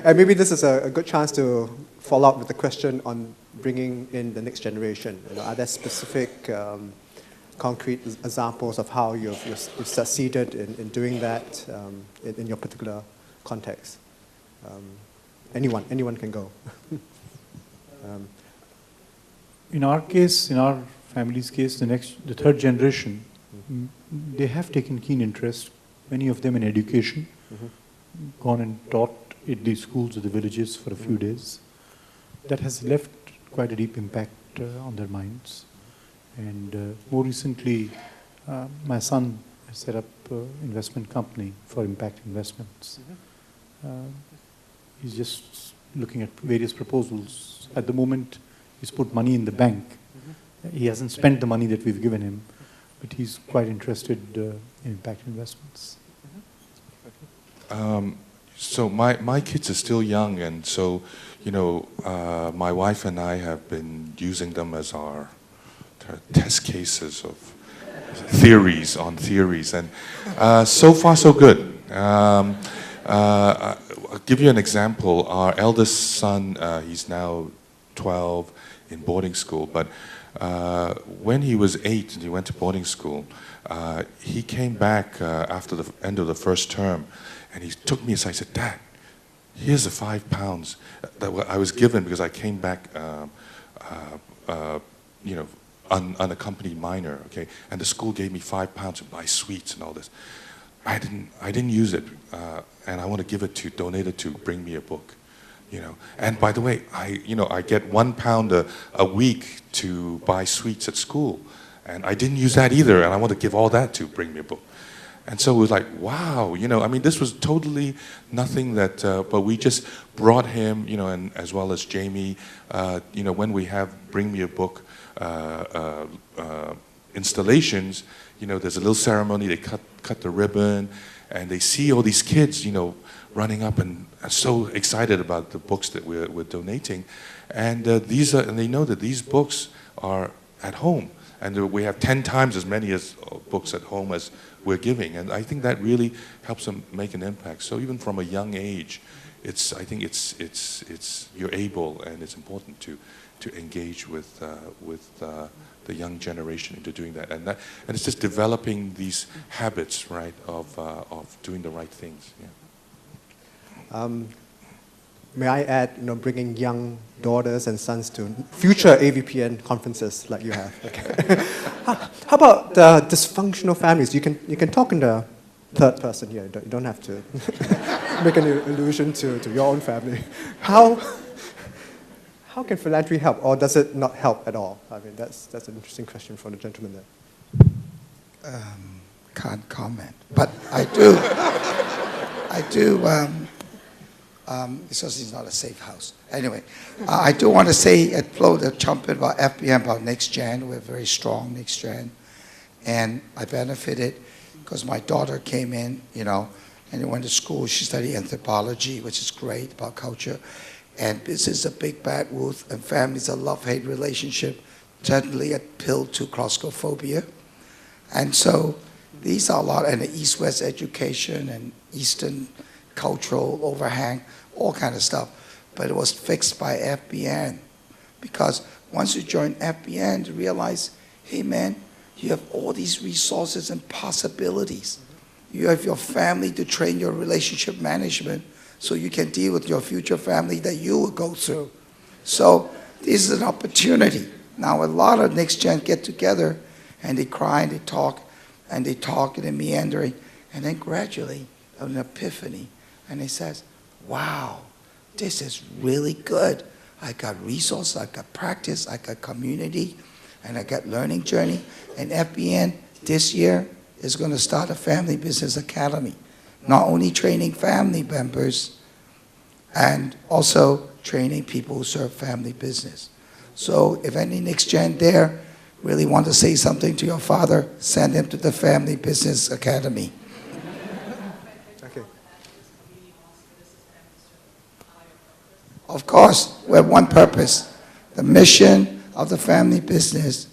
And maybe this is a good chance to follow up with the question on bringing in the next generation. You know, are there specific concrete examples of how you've succeeded in doing that in your particular context? Anyone can go. In our case, in our family's case, the third generation, they have taken keen interest, many of them in education, gone and taught at the schools of the villages for a few days. That has left quite a deep impact on their minds. And more recently, my son has set up an investment company for impact investments. He's just looking at various proposals. At the moment, he's put money in the bank. He hasn't spent the money that we've given him, but he's quite interested in impact investments. So my kids are still young, and so, you know, my wife and I have been using them as our test cases of theories, and so far so good. I'll give you an example. Our eldest son, he's now 12 in boarding school, but when he was 8 and he went to boarding school, he came back after the end of the first term, and he took me aside and said, "Dad, here's the £5 that I was given because I came back, you know, unaccompanied minor, okay? And the school gave me £5 to buy sweets and all this. I didn't use it, and I want to give it to, donate it to Bring Me a Book, you know. And by the way, I get £1 a week to buy sweets at school, and I didn't use that either, and I want to give all that to Bring Me a Book." And so it was like, wow, you know, I mean, this was totally nothing that, but we just brought him, you know, and as well as Jamie, you know, when we have Bring Me a Book installations, you know, there's a little ceremony, they cut the ribbon, and they see all these kids, you know, running up and are so excited about the books that we're donating. And and they know that these books are at home, and we have 10 times as many as books at home as we're giving. And I think that really helps them make an impact. So even from a young age, I think you're able and it's important to engage with the young generation into doing that, and it's just developing these habits, right, of doing the right things. Yeah. May I add, bringing young daughters and sons to future AVPN conferences like you have? Okay. How about dysfunctional families? You can talk in the third person here. You don't have to make an allusion to your own family. How can philanthropy help, or does it not help at all? I mean, that's an interesting question for the gentleman there. Can't comment, but I do. Because it's not a safe house. Anyway, I do want to say, blow the trumpet about FBN, about next gen. We're very strong next gen. And I benefited because my daughter came in, and went to school. She studied anthropology, which is great, about culture. And this is a big bad wolf, and family's a love-hate relationship, certainly a pill to claustrophobia. And so these are a lot, and the East-West education and Eastern cultural overhang, all kind of stuff. But it was fixed by FBN. Because once you join FBN, you realize, hey man, you have all these resources and possibilities. You have your family to train your relationship management so you can deal with your future family that you will go through. So this is an opportunity. Now a lot of next gen get together and they cry and they talk and they're meandering, and then gradually an epiphany. And he says, wow, this is really good. I got resources, I got practice, I got community, and I got learning journey. And FBN this year is going to start a family business academy. Not only training family members, and also training people who serve family business. So if any next gen there really want to say something to your father, send him to the Family Business Academy. Of course, we have one purpose. The mission of the family business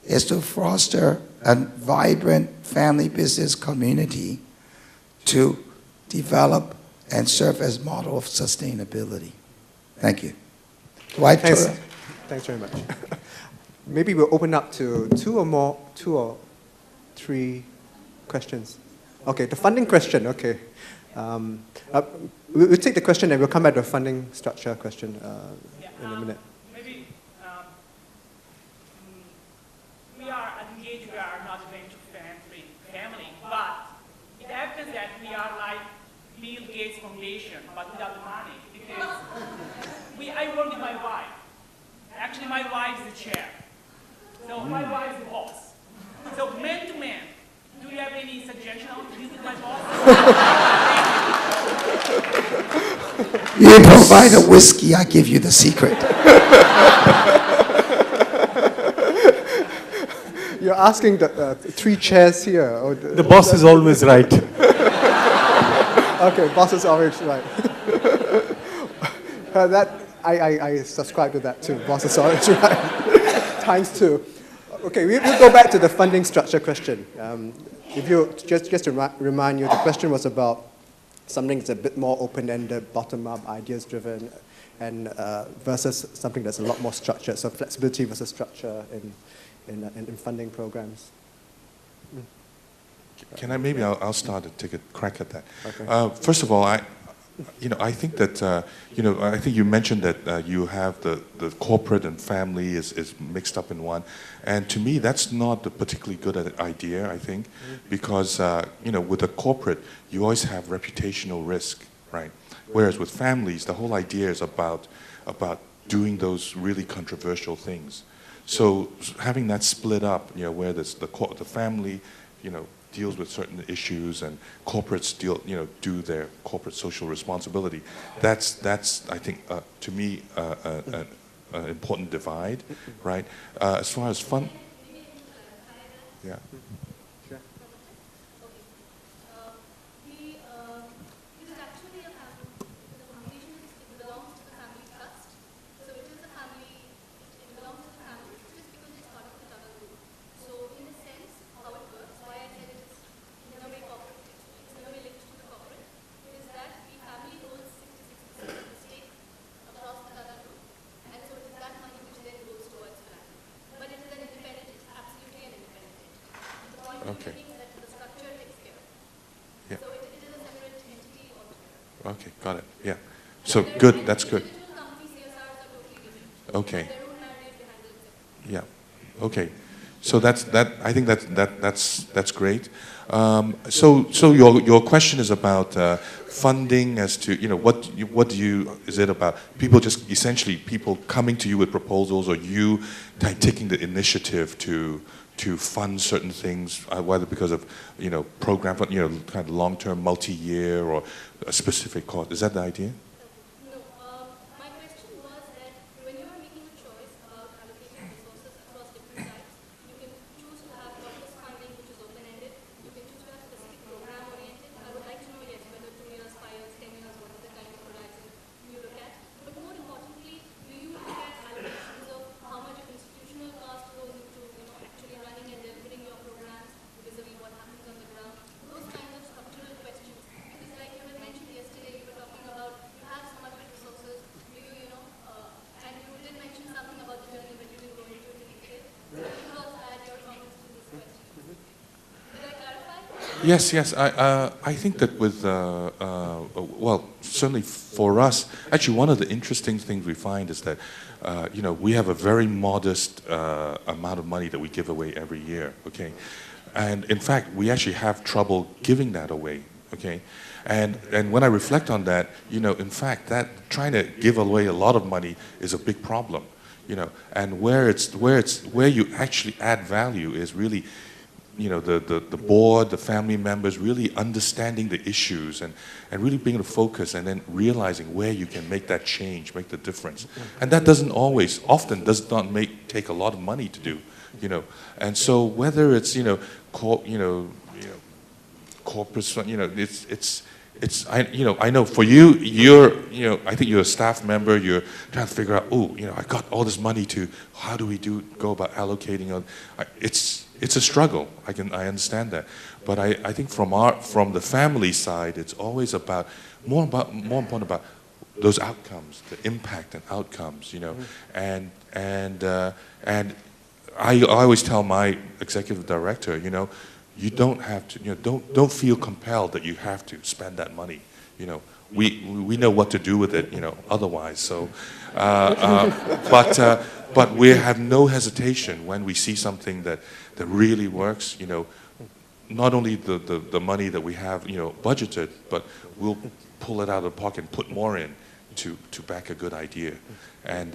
is to foster a vibrant family business community to develop and serve as model of sustainability. Thank you. Thanks very much. Maybe we'll open up to two or three questions. Okay, the funding question, okay. We'll take the question and we'll come back to the funding structure question in a minute. Maybe we are engaged, we are not going to family, but it happens that we are like Bill Gates Foundation, but without the money, because I work with my wife. Actually, my wife is the chair. So my wife is the boss. So man to man, do you have any suggestion on to deal with my boss? You provide a whiskey, I give you the secret. You're asking the three chairs here. Or the boss is always right. Okay, boss is always right. I subscribe to that too. Boss is always right. Times two. Okay, we'll go back to the funding structure question. If you just to remind you, the question was about something that's a bit more open-ended, bottom-up, ideas-driven, and versus something that's a lot more structured. So flexibility versus structure in funding programs. Can I maybe I'll start and take a crack at that. Okay. First of all, I think that I think you mentioned that you have the corporate and family is mixed up in one, and to me that's not a particularly good idea. I think because with the corporate you always have reputational risk, right? Whereas with families, the whole idea is about doing those really controversial things. So having that split up, where the family, deals with certain issues and corporates do their corporate social responsibility. That's I think to me an important divide, right? As far as fun, yeah. Okay. Yeah. Okay, got it. Yeah. So good. That's good. Okay. Yeah. Okay. So I think that's great. So your question is about funding as to what do you is it about people just essentially people coming to you with proposals or you taking the initiative to fund certain things, whether because of program kind of long-term, multi-year or a specific cost. Is that the idea? Yes, yes. I think that with, well, certainly for us, actually one of the interesting things we find is that, we have a very modest amount of money that we give away every year, okay? And in fact, we actually have trouble giving that away, okay? And when I reflect on that, in fact, that trying to give away a lot of money is a big problem, and where you actually add value is really the board, the family members really understanding the issues and really being able to focus and then realizing where you can make that change, make the difference. And that often does not take a lot of money to do, And so whether it's, corporate, I know for you, I think you're a staff member, you're trying to figure out, I got all this money how do we go about allocating? It's a struggle. I understand that, but I think from the family side, it's always more important about those outcomes, the impact and outcomes, and I always tell my executive director, you don't have to, don't feel compelled that you have to spend that money, we know what to do with it, otherwise. So, but we have no hesitation when we see something that really works. Not only the money that we have, budgeted, but we'll pull it out of the pocket and put more in to back a good idea. And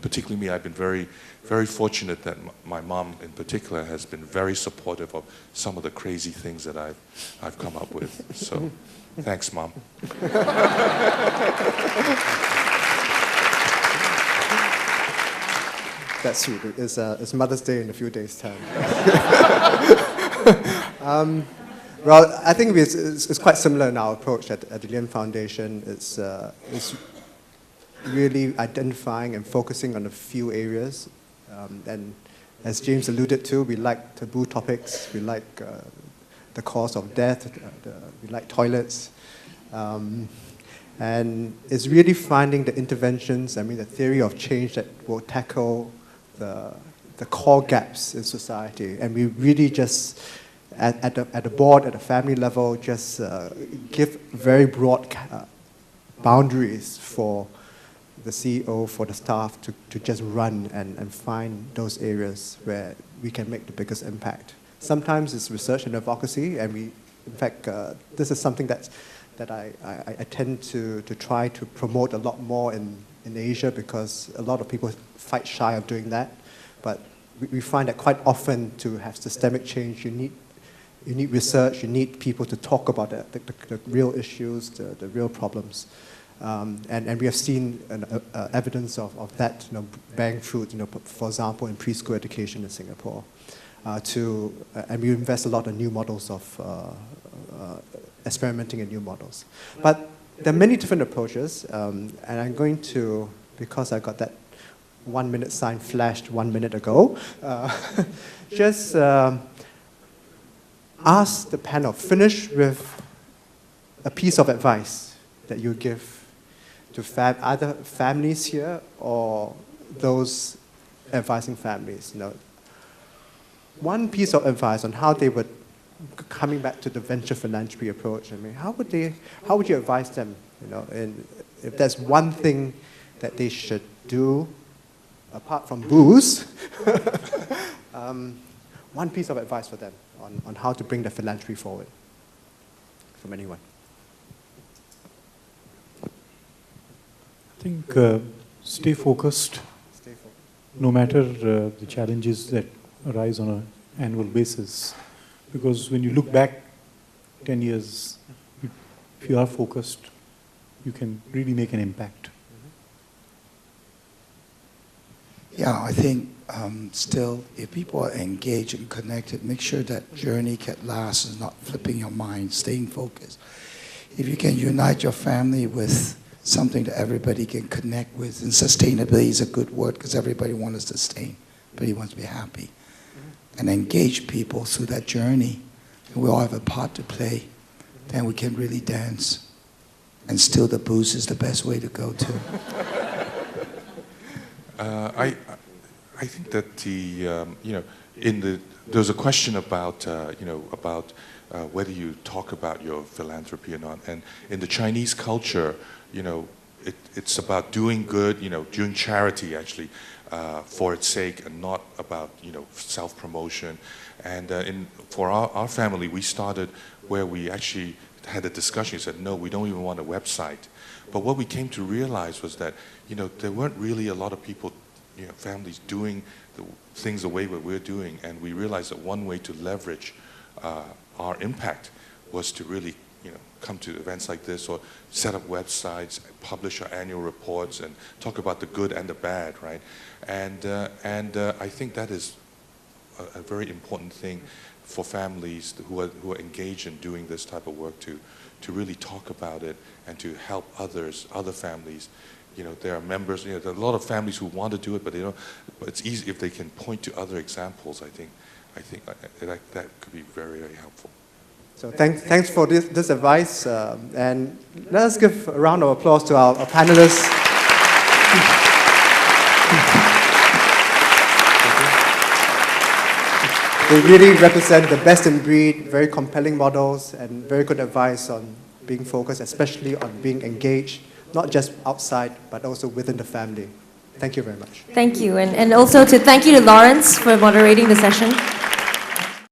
particularly me, I've been very, very fortunate that my mom in particular has been very supportive of some of the crazy things that I've come up with. So, thanks, Mom. That's sweet. It's Mother's Day in a few days' time. Well, I think it's quite similar in our approach at the Lien Foundation. It's really identifying and focusing on a few areas. And as James alluded to, we like taboo topics. We like the cause of death. We like toilets. And it's really finding the interventions, the theory of change that will tackle the core gaps in society. And we really just, at the board, at the family level, just give very broad boundaries for the CEO, for the staff to just run and find those areas where we can make the biggest impact. Sometimes it's research and advocacy, and in fact, this is something that I tend to try to promote a lot more in Asia, because a lot of people fight shy of doing that. But we find that quite often to have systemic change, you need research, you need people to talk about the real issues, the real problems. And we have seen evidence of that bearing fruit, for example, in preschool education in Singapore. And we invest a lot in new models of experimenting in new models. But there are many different approaches, and I'm going to, because I got that 1 minute sign flashed 1 minute ago, just ask the panel, finish with a piece of advice that you give to either families here or those advising families. one piece of advice on how they would, coming back to the venture philanthropy approach, I mean, how would you advise them, you know, if there's one thing that they should do, apart from booze, one piece of advice for them on how to bring the philanthropy forward from anyone? I think stay focused, no matter the challenges that arise on an annual basis. Because when you look back 10 years, if you are focused, you can really make an impact. Yeah, I think still, if people are engaged and connected, make sure that journey can last and not flipping your mind, staying focused. If you can unite your family with something that everybody can connect with, and sustainability is a good word because everybody wants to sustain, everybody wants to be happy. And engage people through that journey, and we all have a part to play, then we can really dance. And still the booze is the best way to go too. I think that there's a question about whether you talk about your philanthropy or not. And in the Chinese culture, it's about doing good, doing charity actually for its sake, and not about self-promotion. And for our family, we started where we actually had a discussion. We said, no, we don't even want a website. But what we came to realize was that there weren't really a lot of people, families doing things the way that we're doing, and we realized that one way to leverage our impact was to really come to events like this, or set up websites, publish our annual reports, and talk about the good and the bad, right? And I think that is a very important thing for families who are engaged in doing this type of work to really talk about it and to help other families. There are members, there are a lot of families who want to do it, but they don't. But it's easy if they can point to other examples. I think that could be very, very helpful. So thanks for this advice, and let us give a round of applause to our panelists. They really represent the best in breed, very compelling models, and very good advice on being focused, especially on being engaged, not just outside, but also within the family. Thank you very much. Thank you. And also to thank you to Lawrence for moderating the session.